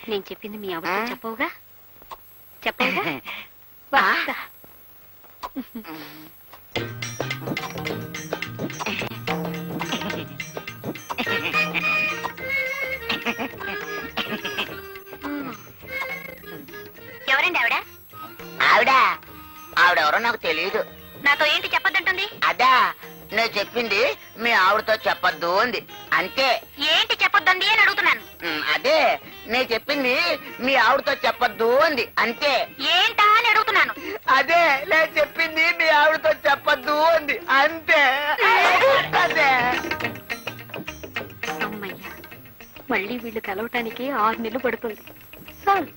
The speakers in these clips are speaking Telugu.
నేను చెప్పింది మీ ఆవిడ చెప్పవుగా? చెప్పవుగా? ఎవరండి ఆవిడ? ఆవిడెవరో నాకు తెలియదు. నాతో ఏంటి చెప్పొద్దంటుంది? అదా నేను చెప్పింది మీ ఆవిడతో చెప్పొద్దు అంది అంతే. ఏంటి చెప్పొద్దండి అని అడుగుతున్నాను. అదే నేను చెప్పింది మీ ఆవిడతో చెప్పొద్దు అంది అంతే. ఏంటా అని అడుగుతున్నాను. అదే నేను చెప్పింది మీ ఆవిడతో చెప్పొద్దు అంది అంతే. అదే అమ్మయ్యా, మళ్ళీ వీళ్ళు కలవటానికి 6 నెలలు పడుతుంది. చాలు.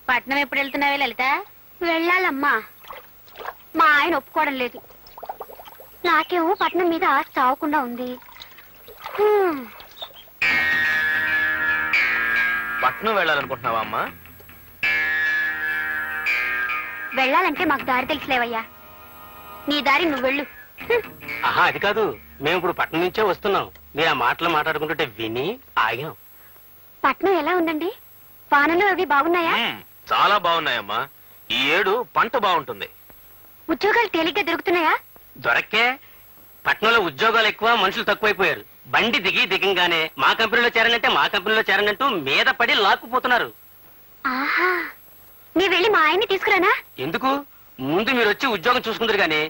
పట్నం ఎప్పుడు వెళ్తున్నావే లలిత? వెళ్ళాలమ్మా, మా ఆయన ఒప్పుకోవడం లేదు. నాకేమో పట్నం మీద ఆశ చావకుండా ఉంది. పట్నం వెళ్ళాలనుకుంటున్నావా అమ్మా? వెళ్ళాలంటే మాకు దారి తెలుసులేవయ్యా. నీ దారి నువ్వు వెళ్ళు. ఆహా, అది కాదు, మేము ఇప్పుడు పట్నం నుంచే వస్తున్నాం. మీరు ఆ మాటలు మాట్లాడుకుంటుంటే విని ఆగాం. పట్నం ఎలా ఉందండి? వానలు అవి బాగున్నాయా? చాలా బాగున్నాయమ్మా. ఈ ఏడు పంట బాగుంటుంది. ఉద్యోగాలు తేలిగ్గా దొరుకుతున్నాయా? దొరక్కే. పట్నంలో ఉద్యోగాలు ఎక్కువ, మనుషులు తక్కువైపోయారు. బండి దిగంగానే మా కంపెనీలో చేరనంటే మా కంపెనీలో చేరనంటూ మీద పడి లాక్కుపోతున్నారు. ఆహా, నీ వెళ్ళి మా ఆయన్ని తీసుకురానా? ఎందుకు? ముందు మీరు వచ్చి ఉద్యోగం చూసుకుందరు గానీ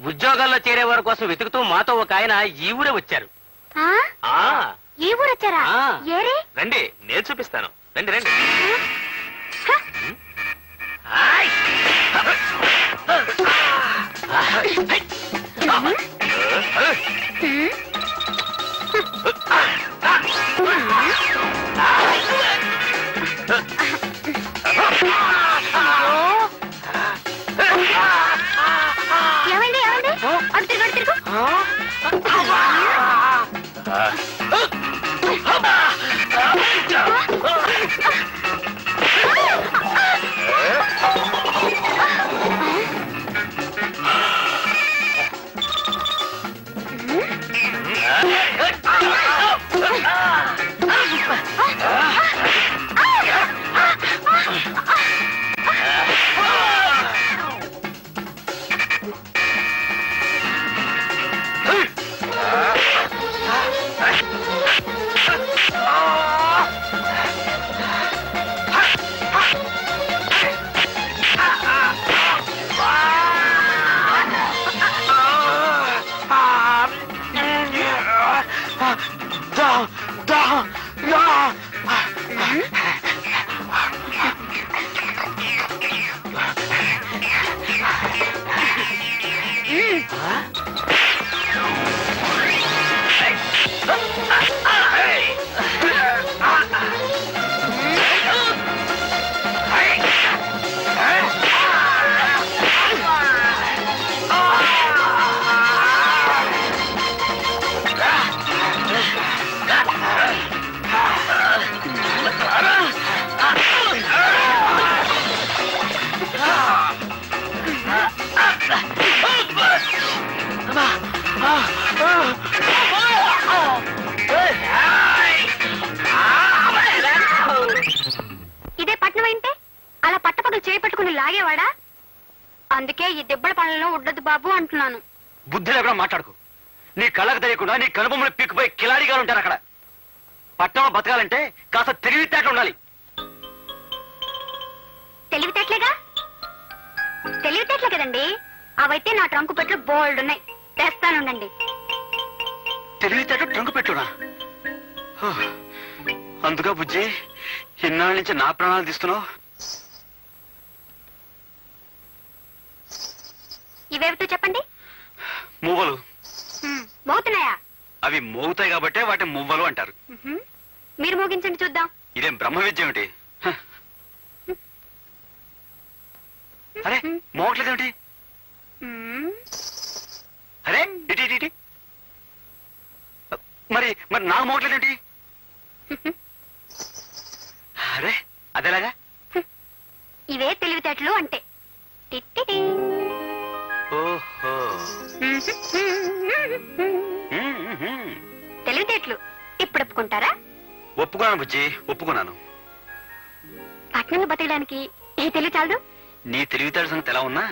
ఉద్యోగాల్లో చేరే వారి కోసం వెతుకుతూ మాతో ఒక ఆయన ఈ ఊరే వచ్చారు. ఈ ఊరు వచ్చారా? ఏరే రండి, నేను చూపిస్తాను. రండి రండి. ఏమండి ఏమండి, అటు తిరుగు అటు తిరుగు. ఇదే పట్నం అయితే అలా పట్టపగలు చేపట్టుకుని లాగేవాడా? అందుకే ఈ దెబ్బల పనులను ఉండొద్దు బాబు అంటున్నాను. బుద్ధి లేకుండా మాట్లాడుకు. నీ కళ్ళకు తెలియకుండా నీ కనుబొమ్మలు పీక్కుపోయి కిలాడిగా ఉంటారు అక్కడ. పట్టణంలో బతకాలంటే కాస్త తెలివితేటలు ఉండాలి. తెలివితేటలేగా? తెలివితేటలే కదండి. అవైతే నా ట్రంకు పెట్లు బోల్డ్ ఉన్నాయి, తెస్తానుండండి. తెలివితేట ట్రంకు పెట్టునా? అందుగా బుజ్జి ఇన్నాళ్ళ నుంచి నా ప్రాణాలు తీస్తున్నావు. ఇవేమిటో చెప్పండి. మువ్వలు. మోగుతున్నాయా? అవి మోగుతాయి కాబట్టే వాటి మువ్వలు అంటారు. మీరు మోగించండి చూద్దాం. ఇదేం బ్రహ్మ విద్య ఏమిటి? అరే మోగట్లేదేమిటి? నాకు మోగలేదేంటి? అరే అదేలాగా? ఇవే తెలివితేటలు అంటే. టిట్టిటి. ఓహో. తెలివితేటలు ఇప్పుడు ఒప్పుకుంటారా? ఒప్పుకున్నాను బుజ్జి, ఒప్పుకున్నాను. పట్నంలో బతకడానికి ఈ తెలివి చాలదు. నీ తెలివితేటల సంగతి ఎలా ఉన్నా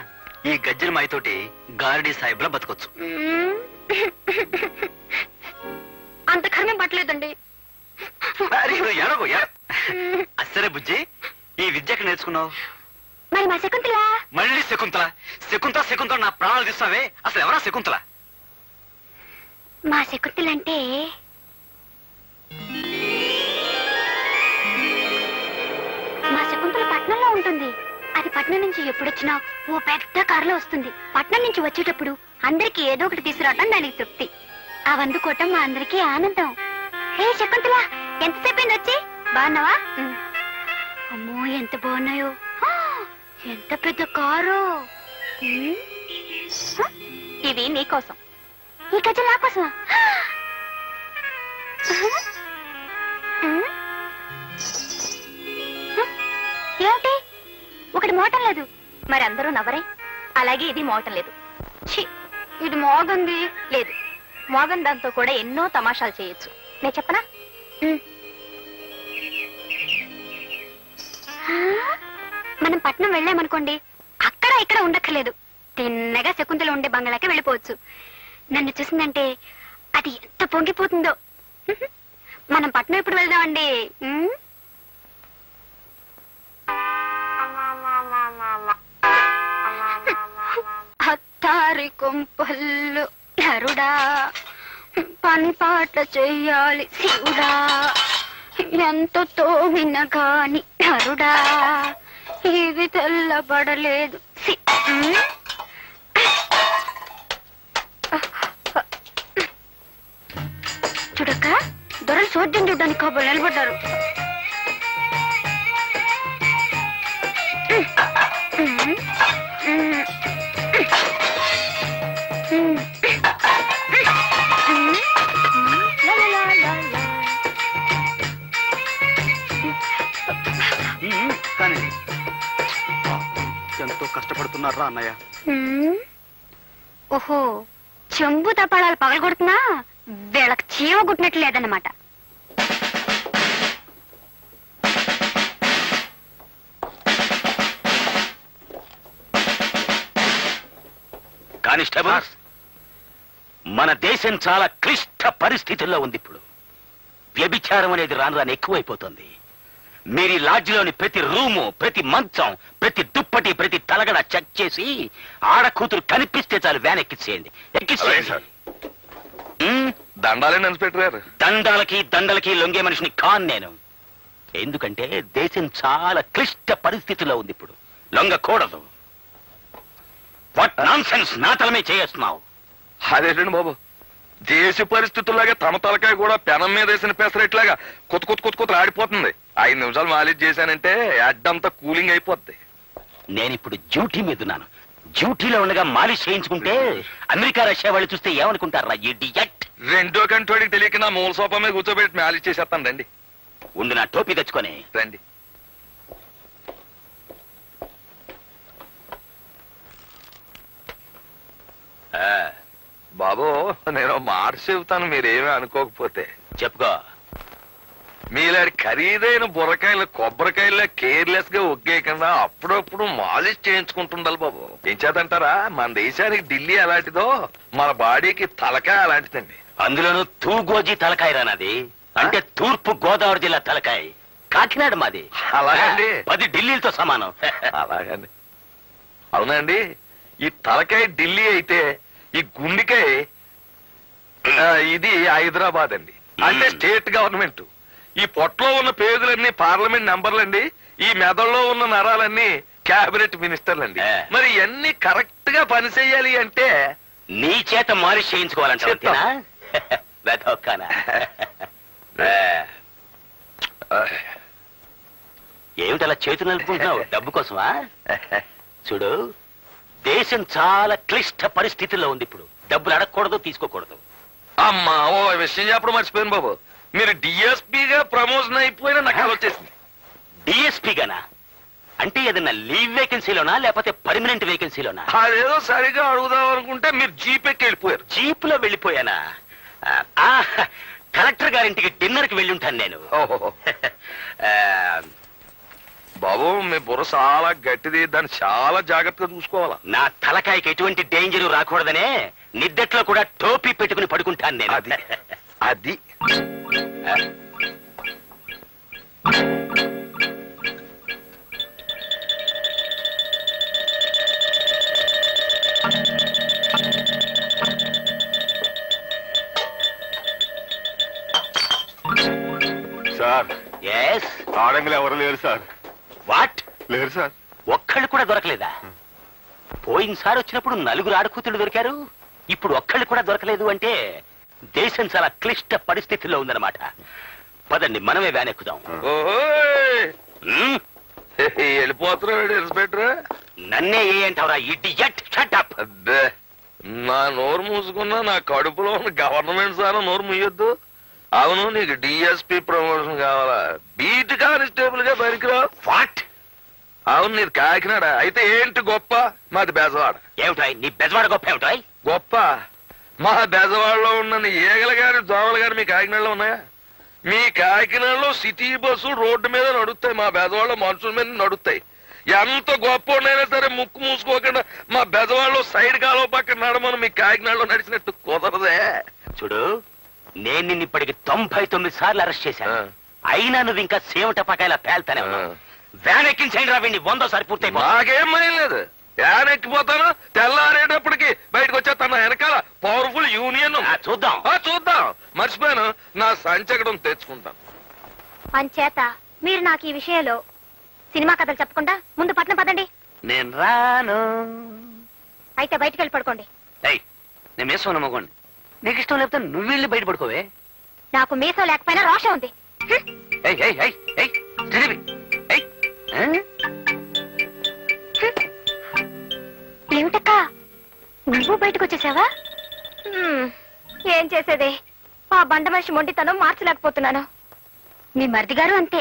ఈ గజ్జల మాయతోటి గారడీ సాహిబ్లా బతకొచ్చు. అంత కర్మం పట్టలేదండి. అసరే బుజ్జి, ఈ విద్య ఎక్కడ నేర్చుకున్నావు? మరి మా శకుంతల? మళ్ళీ శకుంతల శకుంతల శకుంతల నా ప్రాణాలు తీస్తావే, అసలు ఎవరా శకుంతల? మా శకుంతల అంటే మా శకుంతల పట్నంలో ఉంటుంది. అది పట్నం నుంచి ఎప్పుడొచ్చినా ఓ పెద్ద కారులో వస్తుంది. పట్నం నుంచి వచ్చేటప్పుడు అందరికి ఏదో ఒకటి తీసుకురావటం దానికి తృప్తి. అవందుకోవటం మా అందరికీ ఆనందం. హే శకుంతల, ఎంతసేపు వచ్చి? బాగున్నావా? అమ్మో ఎంత బాగున్నాయో. ఎంత పెద్ద కారు. ఇది నీకోసం. ఈ గజ్జలు నా కోసమా? ఏమిటి ఒకటి మోటం లేదు? మరి అందరూ నవ్వరే. అలాగే ఇది మోటం లేదు. ఛీ, ఇది మోగంది లేదు. మోగన్ దాంతో కూడా ఎన్నో తమాషాలు చేయొచ్చు. నేను చెప్పనా? మనం పట్నం వెళ్ళామనుకోండి, అక్కడ ఇక్కడ ఉండక్కర్లేదు. తిన్నగా శకుంతల ఉండే బంగ్లాకి వెళ్ళిపోవచ్చు. నన్ను చూసిందంటే అది ఎంత పొంగిపోతుందో. మనం పట్నం ఎప్పుడు వెళ్దామండి? అత్తారి కొంపల్లు నరుడా, పని పాట చెయ్యాలి శివుడా, ఎంత తోమిన గాని నరుడా, ఇది తెల్లబడలేదు. చూడక్క, దొరలు చూడ్డం చూడడానికి కాబోలు నిలబడ్డారు. కానీ ఎంతో కష్టపడుతున్నారా అన్నయ్య? ఓహో, చెంబు తపాళాలు పగలగొడుతున్నా వీళ్ళకి చీమ గుట్టినట్లు లేదన్నమాట. కానిస్టేబుల్స్, మన దేశం చాలా క్లిష్ట పరిస్థితుల్లో ఉంది ఇప్పుడు. వ్యభిచారం అనేది రాను రాను ఎక్కువైపోతుంది. మీరు ఈ లాడ్జిలోని ప్రతి రూము, ప్రతి మంచం, ప్రతి దుప్పటి, ప్రతి తలగడ చెక్ చేసి ఆడ కూతురు కనిపిస్తే చాలు వ్యాన్ ఎక్కించేయండి. ఎక్కించేయండి. దండాలే ఇన్స్పెక్టర్ గారు. దండాలకి దండలకి లొంగే మనిషిని కాన్ నేను. ఎందుకంటే దేశం చాలా క్లిష్ట పరిస్థితిలో ఉంది ఇప్పుడు. లొంగకూడదు. వాట్ నాన్సెన్స్ నా తలమే చేస్తున్నావు? అదేంటండి బాబు, దేశ పరిస్థితుల్లాగా తమ తలకాయ కూడా పెనం మీద వేసిన పెసరెట్లాగా కొత్త కొత్త కొత్త కొత్త ఆడిపోతుంది. 5 నిమిషాలు మాలిష్ చేశానంటే అడ్డంతా కూలింగ్ అయిపోద్ది. నేనిప్పుడు డ్యూటీ మీద ఉన్నాను. డ్యూటీలో ఉండగా మాలిష్ చేయించుకుంటే అమెరికా రష్యా వాళ్ళు చూస్తే ఏమనుకుంటారా? ఇడియట్. రెండో కంటోడికి తెలియక నా మూల సోఫా మీద కూర్చోబెట్టి మాలిష్ చేసేస్తాను. రండి ఉండి నా టోపీ తెచ్చుకొని రండి. బాబు, నేను మాట చెబుతాను, మీరేమీ అనుకోకపోతే. చెప్పుకో. మీలాంటి ఖరీదైన బుర్రకాయలు కొబ్బరికాయల కేర్లెస్ గా ఒగ్గేయకుండా అప్పుడప్పుడు మాలిష్ చేయించుకుంటుండాలి బాబు. ఏం చేతంటారా, మన దేశానికి ఢిల్లీ అలాంటిదో మన బాడీకి తలకాయ అలాంటిదండి. అందులోనూ తూగోజీ తలకాయ రానది. అంటే తూర్పు గోదావరి జిల్లా తలకాయ. కాకినాడ మాది. అలాగండి. 10 ఢిల్లీలతో సమానం. అలాగండి. అవునండి, ఈ తలకాయ ఢిల్లీ అయితే ఈ గుండెకాయ ఇది హైదరాబాద్ అండి. అంటే స్టేట్ గవర్నమెంట్. ఈ పొట్టలో ఉన్న పేగులన్నీ పార్లమెంట్ మెంబర్లండి. ఈ మెదడులో ఉన్న నరాలన్నీ క్యాబినెట్ మినిస్టర్లండి. మరి ఇవన్నీ కరెక్ట్ గా పనిచేయాలి అంటే నీ చేత మాలిష్ చేయించుకోవాలంటే ఏమిటలా చేతులు నలుపుకుంటున్నావు? డబ్బు కోసమా? చూడు, దేశం చాలా క్లిష్ట పరిస్థితుల్లో ఉంది ఇప్పుడు. డబ్బులు అడగకూడదు, తీసుకోకూడదు. అమ్మా ఓ విషయం చెప్పడం మర్చిపోయాను బాబు. మీరు డిఎస్పీగా ప్రమోషన్ అయిపోయినా నాకు కల వచ్చేసింది. డిఎస్పీ గానా? అంటే ఏదన్నా లీవ్ వేకెన్సీలోనా లేకపోతే పర్మనెంట్ వేకెన్సీలోనా? అదేదో సరిగా అడుగుదాం అనుకుంటే మీరు జీపెక్కి వెళ్ళిపోయారు. జీప్ లో వెళ్ళిపోయానా? ఆ, కలెక్టర్ గారింటికి డిన్నర్ కి వెళ్ళి ఉంటాను నేను. ఓహో ఆ, బాబు మీ బుర్ర చాలా గట్టిది, దాన్ని చాలా జాగ్రత్తగా చూసుకోవాలా. నా తలకాయకి ఎటువంటి డేంజర్ రాకూడదనే నిద్దట్లో కూడా టోపీ పెట్టుకుని పడుకుంటాను నేను. అది అది సార్, ఎస్. ఆడంగులు ఎవరు లేరు సార్. వాట్? లేరు సార్. ఒక్కళ్ళు కూడా దొరకలేదా? పోయినసారి వచ్చినప్పుడు 4 ఆడకూతులు దొరికారు, ఇప్పుడు ఒక్కళ్ళు కూడా దొరకలేదు అంటే దేశం చాలా క్లిష్ట పరిస్థితుల్లో ఉందన్నమాట. పదండి, మనమే వ్యాన్ ఎక్కుదాం. ఓహోయ్ హ్మ్? వెళ్ళిపోతున్నాడు ఇన్స్పెక్టర్. నన్నే ఏ అంటావురా ఇడియట్? Shut up. అబ్బే నా నోరు మూసుకున్నా నా కడుపులో ఉన్న గవర్నమెంట్ సార్ నోరు మూయొద్దు. అవును, నీకు డిఎస్పీ ప్రమోషన్ కావాలా? బీట్ కానిస్టేబుల్ గా పనికిరావు. వాట్? అవును, నీది కాకినాడ. అయితే ఏంటి గొప్ప? మాది బెజవాడ. ఏమిటాయ్ నీ బెజవాడ గొప్ప? ఏమిటాయ్ గొప్ప? మా బెజవాడలో ఉన్న ఈగలు గాని దోమలు గాని మీ కాకినాడలో ఉన్నాయా? మీ కాకినాడలో సిటీ బస్సులు రోడ్డు మీద నడుస్తాయి, మా బెజవాడలో మనుషుల మీద నడుస్తాయి. ఎంత గొప్ప ఉన్నాయినా సరే ముక్కు మూసుకోకుండా మా బెజవాడలో సైడ్ కాలువ పక్కన నడమను మీ కాకినాడలో నడిచినట్టు కుదరదే. చూడు, నేను నిన్ను ఇప్పటికి 99 సార్లు అరెస్ట్ చేశాను. ఆ. అయినా నువ్వు ఇంకా సేవట పకాయలా పేల్తానే ఉన్నావు. వ్యాన్ ఎక్కించండి రా వీడిని, 100సారి పూర్తయిపో. నాకేం భయం లేదు. యాన్ ఎక్కిపోతాను, తెల్లారేటప్పటికి బయటకు వచ్చేస్తాను. వెనకాల పవర్ఫుల్ యూనియన్. చూద్దాం. చూద్దాం. మర్చిపోయాను, నా సంచకడం తెచ్చుకుంటాను. అంచేత మీరు నాకు ఈ విషయంలో సినిమా కథలు చెప్పకుండా ముందు పట్నం పదండి. నేను రాను. అయితే బయటికి వెళ్ళి పడుకోండి. ఏయ్, నేను మీసం నమ్మకోండి. నీకు ఇష్టం లేకపోతే నువ్వు వెళ్ళి బయట పడుకోవే. నాకు మీసం లేకపోయినా రోషం ఉంది. హ్మ్. ఏయ్ ఏయ్ ఏయ్ ఏయ్ శ్రీదేవి, ఏయ్. ఆ? ఏమిటక్కా, నువ్వు బయటకు వచ్చేసావా? ఏం చేసేదే, ఆ బండ మనిషి మొండితనం మార్చలేకపోతున్నాను. మీ మరిది గారు అంతే,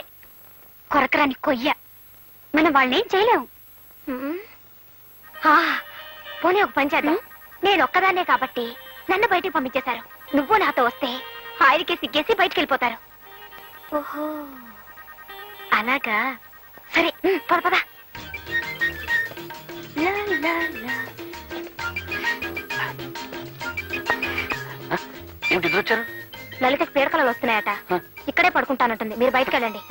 కొరకరాని కొయ్య. మనం వాళ్ళని ఏం చేయలేం. పోనీ ఒక పని చేద్దాం. నేను ఒక్కదాన్నే కాబట్టి నన్ను బయటికి పంపించేశారు. నువ్వు నాతో వస్తే ఆయనకే సిగ్గేసి బయటికి వెళ్ళిపోతారు. ఓహో అలాగా, సరే పద పద. లా, లా, లా. ఏమిటి ఇద్దరు వచ్చారు? లలితకి పీడకలలు వస్తున్నాయట. ఇక్కడే పడుకుంటానంటుంది, మీరు బయటకు వెళ్ళండి.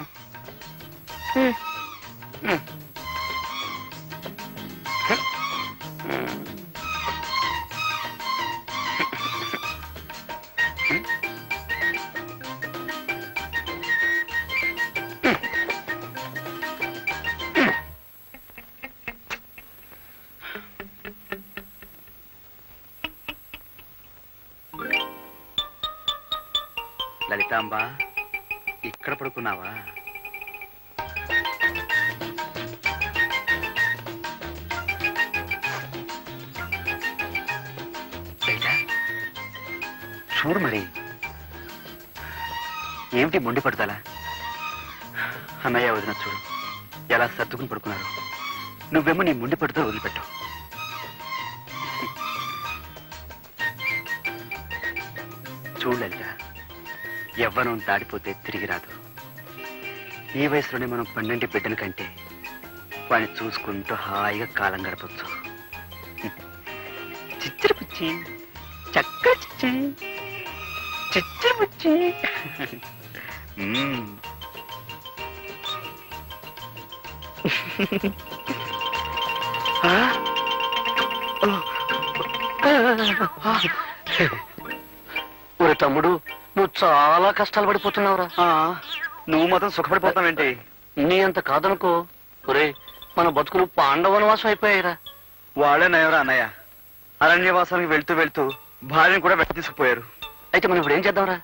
లలితాంబ, ఇక్కడ పడుకున్నావా? చూడు మరి, ఏమిటి మొండి పడతాలా? అన్నయ్య వదిన చూడు ఎలా సర్దుకుని పడుకున్నారు. నువ్వేమో నీ మొండి పడుతూ వదిలిపెట్టావు. చూడు లలిత, యవ్వనం దాడిపోతే తిరిగి రాదు. ఈ వయసులోనే మనం 12 బిడ్డల కంటే వాడిని చూసుకుంటూ హాయిగా కాలం గడపచ్చు. చిచ్చరి పుచ్చి, చక్క చిచ్చి, చిచ్చరి పుచ్చి. ఒరే తమ్ముడు, నువ్వు చాలా కష్టాలు పడిపోతున్నావురా. నువ్వు మాత్రం సుఖపడిపోతావేంటి? నీ అంత కాదనుకో. ఒరే, మన బతుకులు పాండవనవాసం అయిపోయాయిరా. వాళ్ళే నయవరా అన్నయ్య. అరణ్యవాసానికి వెళ్తూ వెళ్తూ భార్యను కూడా వెంట తీసుకుపోయారు. అయితే మనం ఇప్పుడు ఏం చేద్దాంరా?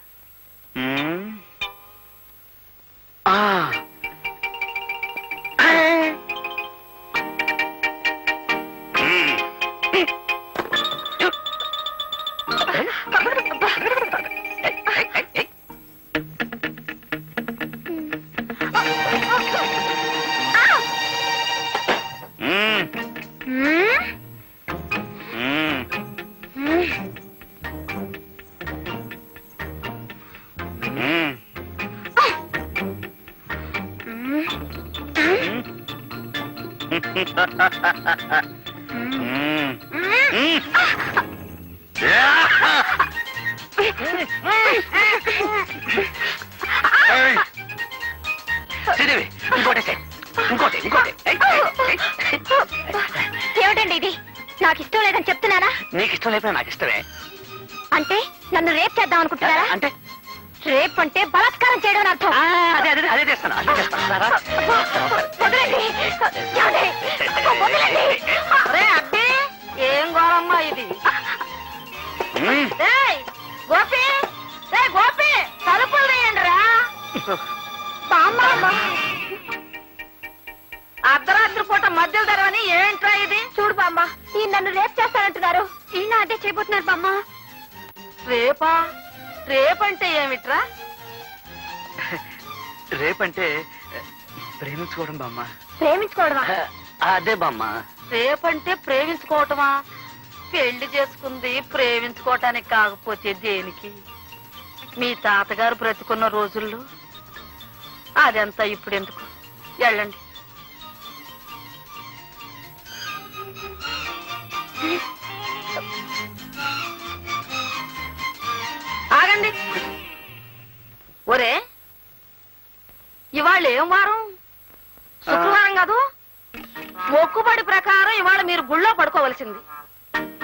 శ్రీదేవి ఇంకోటి ఇంకోటి ఇంకోటి ఏమిటండి ఇది నాకు ఇష్టం లేదని చెప్తున్నారా? నీకు ఇష్టం లేకపోయినా నాకు ఇష్టమే. అంటే నన్ను రేప్ చేద్దాం అనుకుంటున్నారా? అంటే రేప్ అంటే బలాత్కారం చేయడం అని అర్థం. అదే అదే అదే చేస్తాను అదే చేస్తాను రారా? వదలండి. ఏమండి? వదలండి. అరే అబ్బే ఏం గోరమ్మా ఇది? ఏయ్, గోపి గోపి తలుపులు తీయండిరా. బామ్మ అర్ధరాత్రి పూట మధ్యలో తెరవని ఏంట్రా ఇది? చూడు బామ్మ, ఈ నన్ను రేప్ చేస్తానంటున్నారు. ఈయన అదే చేయబోతున్నారు బామ్మ. రేపా? రేపంటే ఏమిట్రా? రేపంటే ప్రేమించుకోవడం బామ్మ. ప్రేమించుకోవడమా? అదే బామ్మ. రేపంటే ప్రేమించుకోవటమా? పెళ్లి చేసుకుంది ప్రేమించుకోవటానికి కాకపోతే దేనికి? మీ తాతగారు బ్రతికున్న రోజుల్లో అదంతా ఇప్పుడు ఎందుకు? వెళ్ళండి. ఆగండి. ఒరే, ఇవాళ ఏం వారం? శుక్రవారం కాదు? మొక్కుబడి ప్రకారం ఇవాళ మీరు గుళ్ళో పడుకోవలసింది.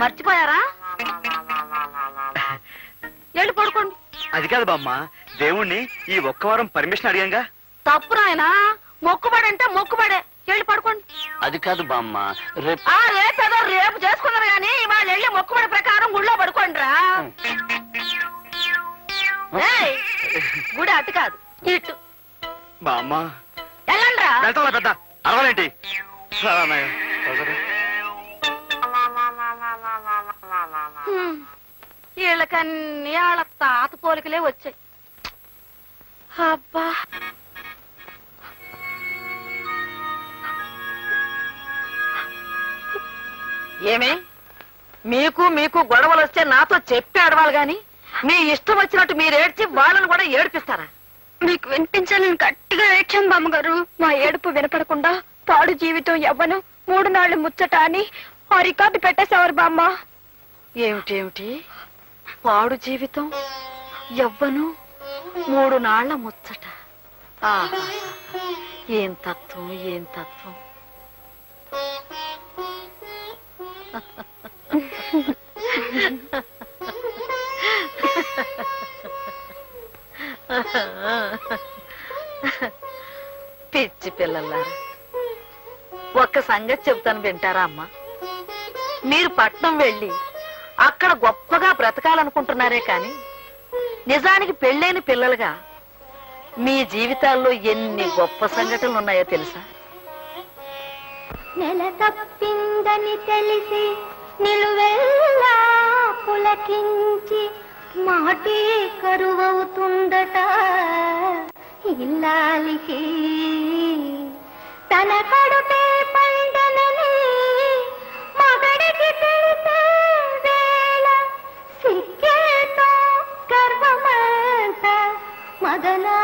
మర్చిపోయారా? వెళ్ళి పడుకోండి. అది కాదు బామ్మ, దేవుణ్ణి ఈ ఒక్క వారం పర్మిషన్ అడిగాంగా. తప్పు నాయనా, మొక్కుబడి అంటే మొక్కుబడే. వెళ్ళి పడుకోండి. అది కాదు బామ్మ, రేపు రేపేదో రేపు చేసుకున్నారు కానీ ఇవాళ వెళ్ళి మొక్కుబడి ప్రకారం గుళ్ళో పడుకోండి రా. గుడి అటు కాదు ఇటు. బామ్మ వెళ్ళండి రా. వెళ్తా పెద్ద అరవాలేంటి? వీళ్ళకన్నీ వాళ్ళ తాత పోలికలే వచ్చాయి. అబ్బా, ఏమే మీకు గొడవలు వస్తే నాతో చెప్పి ఆడవాలి గాని మీ ఇష్టం వచ్చినట్టు మీరు ఏడ్చి వాళ్ళని కూడా ఏడిపిస్తారా? మీకు వినిపించాలని గట్టిగా ఏడ్చాం బామ్మగారు. మా ఏడుపు వినపడకుండా పాడు జీవితం యవ్వనం 3 నాళ్లు ముచ్చట అని ఆ రికార్డు పెట్టేసేవారు బామ్మ. ఏమిటేమిటి? పాడు జీవితం యవ్వను 3 నాళ్ల ముచ్చట. ఆహా, ఏం తత్వం, ఏం తత్వం. పిచ్చి పిల్లలారా, ఒక్క సంగతి చెబుతాను, వింటారా అమ్మా? మీరు పట్నం వెళ్ళి అక్కడ గొప్పగా బ్రతకాలనుకుంటున్నారే కాని నిజానికి పెళ్ళైన పిల్లలుగా మీ జీవితాల్లో ఎన్ని గొప్ప సంఘటనలు ఉన్నాయో తెలుసా? నెల తప్పిందని తెలిసి నిలువెల్లా పులకించి మాటే కరువవుతుందట ఇల్లాలికి. తన కడుపే పండనని మగడికి తెలిసే వేళ సిక్కేతో గర్వమంత మదనా